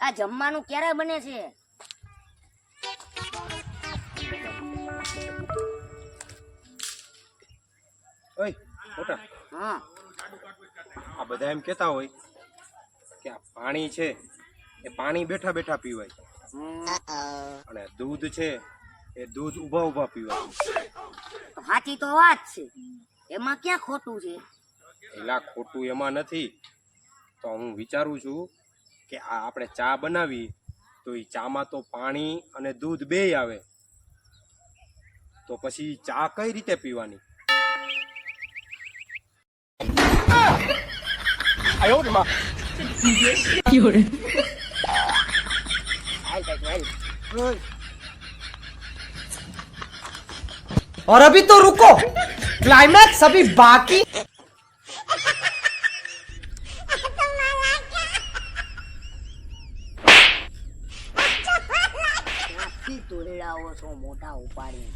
આ જમવાનું ક્યારે બને છે? ઓય મોટા, હા, આ બધા એમ કહેતા હોય કે આ પાણી છે એ પાણી બેઠા બેઠા પીવાય અને દૂધ છે એ દૂધ ઊભા ઊભા પીવાય. તો સાચી તો વાત છે, એમાં ક્યાં ખોટું છે? એલા ખોટું એમાં નથી. તો હું વિચારું છું કે આ આપણે ચા બનાવી તો એ ચામાં તો પાણી અને દૂધ બેય આવે, તો પછી ચા કઈ રીતે પીવાની? और अभी तो रुको, क्लाइमैक्स अभी बाकी। ક્યાંથી તોડાવો છો મોટા ઉપાડી?